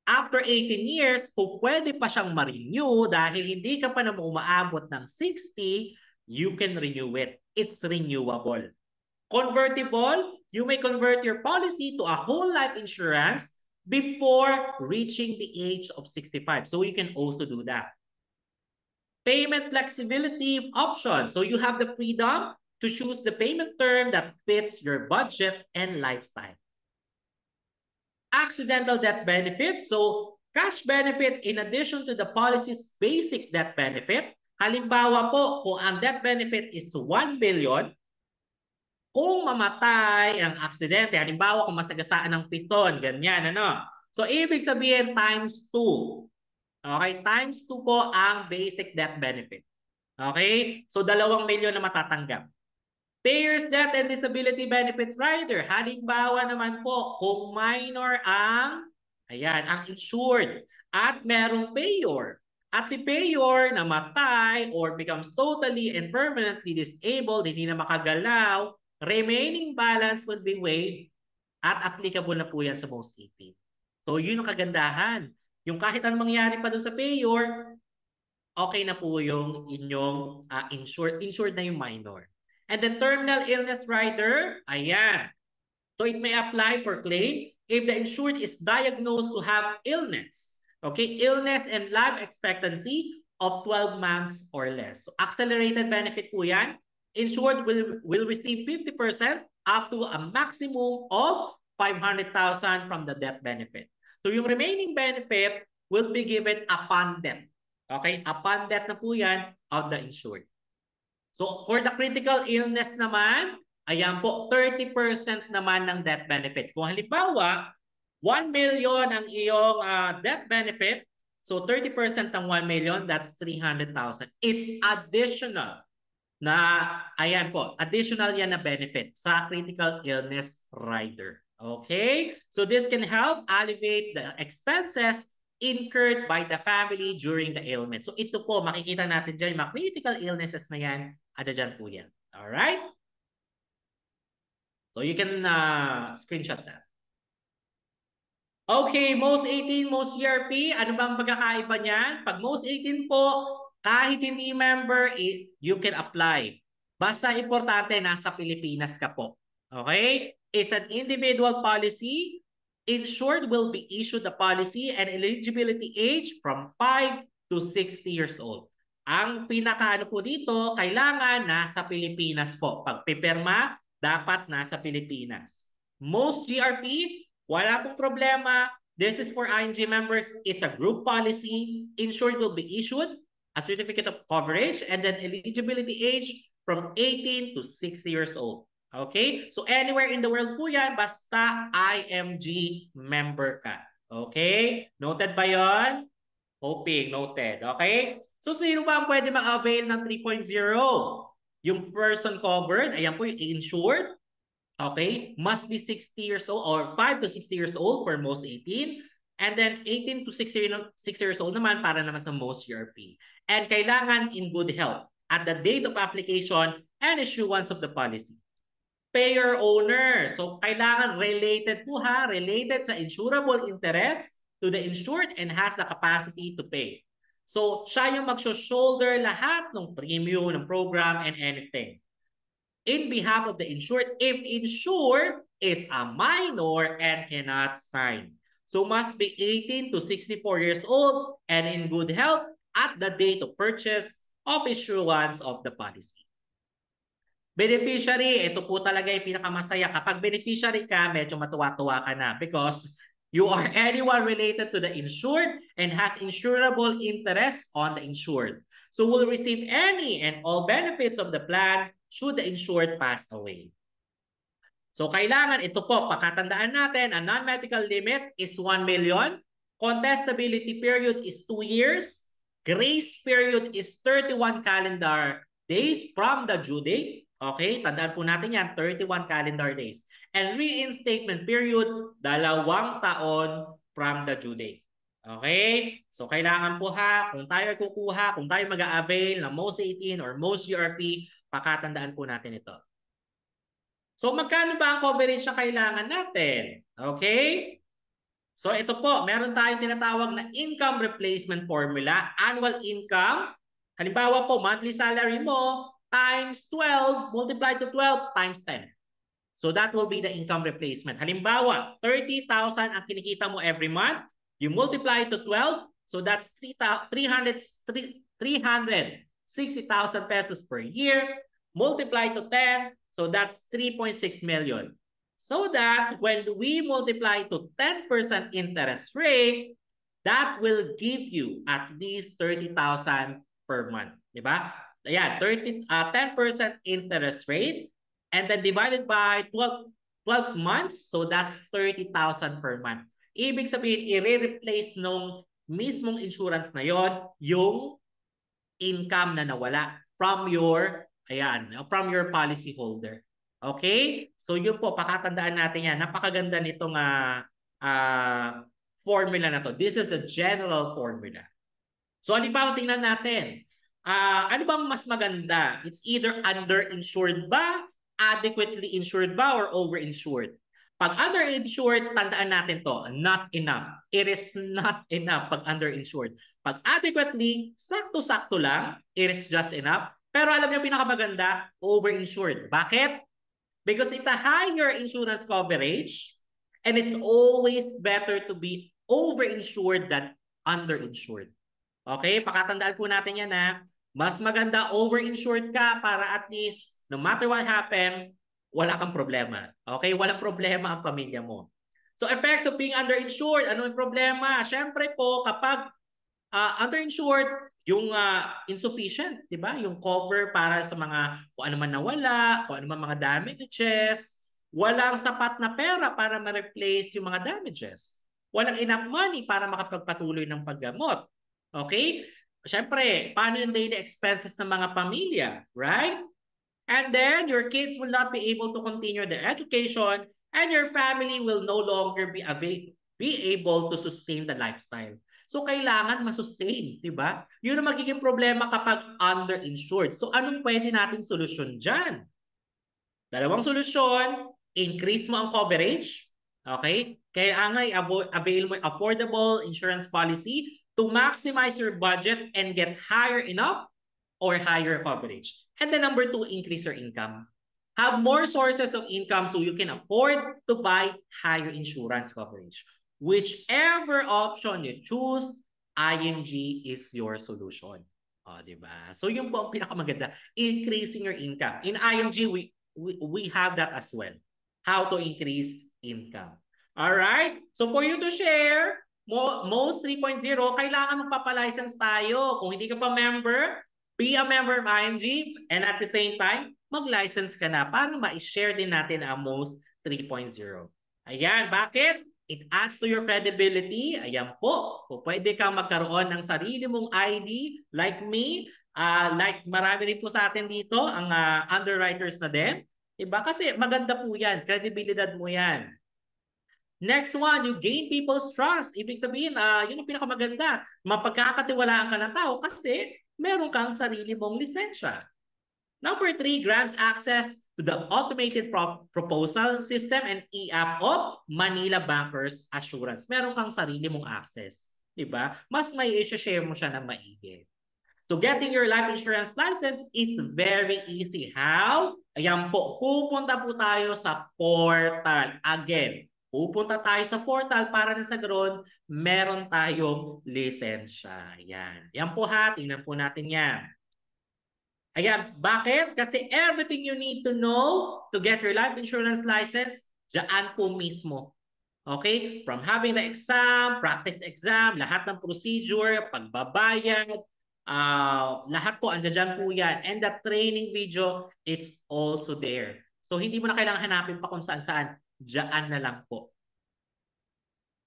after 18 years, kung pwede pa siyang ma-renew dahil hindi ka pa na umaabot ng 60, you can renew it. It's renewable. Convertible, you may convert your policy to a whole life insurance before reaching the age of 65. So you can also do that. Payment flexibility option. So you have the freedom to choose the payment term that fits your budget and lifestyle. Accidental death benefit. So cash benefit in addition to the policy's basic death benefit. Halimbawa po, kung ang death benefit is 1 billion, kung mamatay ang aksidente, halimbawa kung masagasaan ng piton, ganyan, ano? So, ibig sabihin times 2. Okay? Times 2 po ang basic death benefit. Okay? So, 2 milyon na matatanggap. Payers death and disability benefit rider. Halimbawa naman po, kung minor ang, ayan, ang insured at merong payor. At si payor namatay or becomes totally and permanently disabled, hindi na makagalaw, remaining balance will be waived at applicable na po yan sa most 18. So yun ang kagandahan. Yung kahit anong mangyari pa dun sa payor, okay na po yung inyong insured na yung minor. And the terminal illness rider, ayan. So it may apply for claim if the insured is diagnosed to have illness. Okay, illness and life expectancy of 12 months or less. So accelerated benefit po yan. Insured will receive 50% up to a maximum of 500,000 from the death benefit. So yung remaining benefit will be given upon death. Okay, upon death na po yan of the insured. So for the critical illness naman, ayan po, 30% naman ng death benefit. Kung halimbawa, 1 million ang iyong death benefit, so 30% ng 1 million, that's 300,000. It's additional na, ayan po, additional yan na benefit sa critical illness rider. Okay? So this can help alleviate the expenses incurred by the family during the ailment. So ito po, makikita natin dyan, mga critical illnesses na yan, ada dyan po yan. Alright? So you can screenshot that. Okay, most 18, most ERP, ano bang magkakaiba niyan? Pag most 18 po, kahit hindi member, you can apply. Basta importante, nasa Pilipinas ka po. Okay? It's an individual policy. Insured will be issued the policy and eligibility age from 5 to 60 years old. Ang pinakaano po dito, kailangan nasa Pilipinas po. Pag pipirma, dapat nasa Pilipinas. Most GRP, wala pong problema. This is for ING members. It's a group policy. Insured will be issued a certificate of coverage and then eligibility age from 18 to 60 years old. Okay? So anywhere in the world po yan, basta IMG member ka. Okay? Noted ba yon? Hoping, noted. Okay? So sino ba ang pwede mag-avail ng 3.0? Yung person covered, ayan po yung insured, okay, must be 60 years old or 5 to 60 years old for most 18. And then 18 to 60 years old naman para naman sa most CRP. And kailangan in good health at the date of application and issuance of the policy. Payer owner. So kailangan related po ha, related sa insurable interest to the insured and has the capacity to pay. So siya yung mag-shoulder lahat ng premium, ng program, and anything in behalf of the insured if insured is a minor and cannot sign. So must be 18 to 64 years old and in good health at the date of purchase of issuance of the policy. Beneficiary, ito po talaga yung pinakamasaya. Kapag beneficiary ka, medyo matuwa-tuwa ka na because you are anyone related to the insured and has insurable interest on the insured. So will receive any and all benefits of the plan should the insured pass away. So kailangan ito po, pakatandaan natin, a non-medical limit is 1 million. Contestability period is 2 years. Grace period is 31 calendar days from the due date. Okay, tandaan po natin yan, 31 calendar days. And reinstatement period, 2 taon from the due date. Okay? So kailangan po ha, kung tayo ay kukuha, kung tayo mag-a-avail ng most 18 or most URP, pakatandaan po natin ito. So magkano ba ang coverage na kailangan natin? Okay? So ito po, meron tayong tinatawag na income replacement formula, annual income. Halimbawa po, monthly salary mo times 12 multiplied to 12 times 10. So that will be the income replacement. Halimbawa, 30,000 ang kinikita mo every month. You multiply to 12, so that's 360,000 pesos per year. Multiply to 10, so that's 3.6 million. So that when we multiply to 10% interest rate, that will give you at least 30,000 per month. Diba? Ayan, 10% interest rate and then divided by 12 months, so that's 30,000 per month. Ibig sabihin, i-replace nung mismong insurance na yon yung income na nawala from your, ayan, from your policy holder. Okay? So yun po, pakatandaan natin yan. Napakaganda nitong formula na to. This is a general formula. So halimbawa, tingnan natin. Ano bang mas maganda? It's either underinsured ba, adequately insured ba, or overinsured? Pag underinsured, tandaan natin to, not enough. It is not enough pag underinsured. Pag adequately, sakto-sakto lang, it is just enough. Pero alam niyo pinakamaganda, overinsured. Bakit? Because it's a higher insurance coverage and it's always better to be overinsured than underinsured. Okay? Pakatandaan po natin yan ha. Mas maganda overinsured ka para at least no matter what happen, wala kang problema. Okay? Walang problema ang pamilya mo. So effects of being underinsured, ano yung problema? Siyempre po, kapag underinsured, yung insufficient, di ba? Yung cover para sa mga kung ano man nawala, kung ano man mga damages, walang sapat na pera para ma-replace yung mga damages. Walang enough money para makapagpatuloy ng paggamot. Okay? Siyempre, paano yung daily expenses ng mga pamilya, right? And then your kids will not be able to continue their education and your family will no longer be able to sustain the lifestyle. So kailangan ma-sustain, di ba? Yun ang magiging problema kapag underinsured. So anong pwede nating solusyon dyan? Dalawang solusyon, increase mo ang coverage, okay? Kailangan avail mo affordable insurance policy to maximize your budget and get higher enough or higher coverage. And then number 2, increase your income. Have more sources of income so you can afford to buy higher insurance coverage. Whichever option you choose, ING is your solution. Diba? So yun po ang pinakamaganda, increasing your income. In ING, we have that as well. How to increase income. All right? So for you to share, most 3.0, kailangan magpapalicense tayo. Kung hindi ka pa member, be a member of ING and at the same time, mag-license ka na para ma-share din natin ang most 3.0. Ayan, bakit? It adds to your credibility. Ayan po, kung pwede kang magkaroon ng sarili mong ID like me, Like marami rin po sa atin dito ang underwriters na din. Diba? Kasi maganda po yan. Credibilidad mo yan. Next one, you gain people's trust. Ibig sabihin, yun ang pinakamaganda. Mapagkakatiwalaan ka ng tao kasi meron kang sarili mong lisensya. Number 3, grants access to the automated proposal system and e-app of Manila Bankers Assurance. Meron kang sarili mong access. Diba? Mas may i-share mo siya ng maigi. So getting your life insurance license is very easy. How? Ayan po, pupunta po tayo sa portal. Again, pupunta tayo sa portal para na sa ganoon, meron tayong lisensya. Ayan. Yan po ha, tingnan po natin yan. Ayan, bakit? Kasi everything you need to know to get your life insurance license, dyan po mismo. Okay? From having the exam, practice exam, lahat ng procedure, pagbabayad, lahat po, andyan po yan. And the training video, it's also there. So, hindi mo na kailangan hanapin pa kung saan-saan. Diyan na lang po.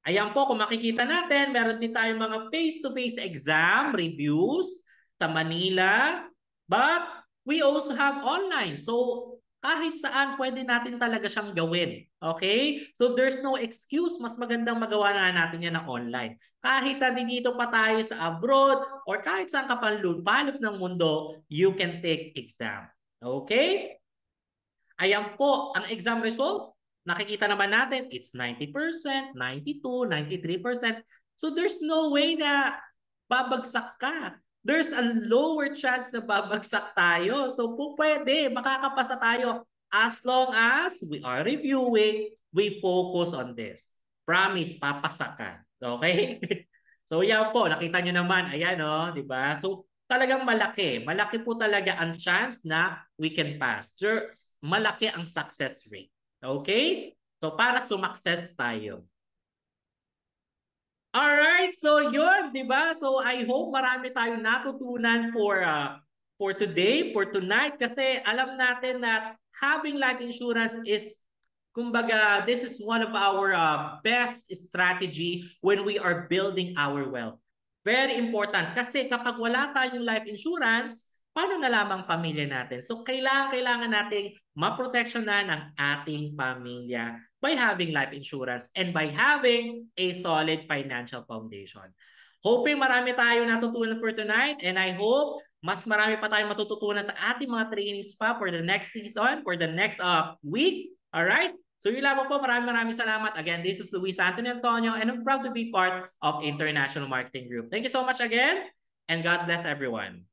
Ayan po, kung makikita natin, meron din tayong mga face-to-face exam reviews sa Manila. But we also have online. So, kahit saan pwede natin talaga siyang gawin. Okay? So there's no excuse. Mas magandang magawa na natin yan na online. Kahit na dito pa tayo sa abroad or kahit saan ka palop ng mundo, you can take exam. Okay? Ayan po, ang exam result. Nakikita naman natin, it's 90%, 92%, 93%. So there's no way na babagsak ka. There's a lower chance na babagsak tayo. So po pwede, makakapasa tayo as long as we are reviewing, we focus on this. Promise, papasa ka. Okay? So yan po, nakita nyo naman, ayan o, di ba? So talagang malaki. Malaki po talaga ang chance na we can pass. Malaki ang success rate. Okay? So para sumakses tayo. Alright, so yun, di ba? So I hope marami tayong natutunan for today, for tonight, kasi alam natin na having life insurance is, kumbaga, this is one of our best strategy when we are building our wealth. Very important, kasi kapag wala tayong life insurance, paano na lamang pamilya natin? So kailangan nating maproteksyonan ang ating pamilya by having life insurance and by having a solid financial foundation. Hoping marami tayo natutunan for tonight, and I hope mas marami pa tayong matututunan sa ating mga trainings pa for the next season, for the next week. Alright? So yun lang po, maraming salamat. Again, this is Luis Anthony Antonio, and I'm proud to be part of International Marketing Group. Thank you so much again, and God bless everyone.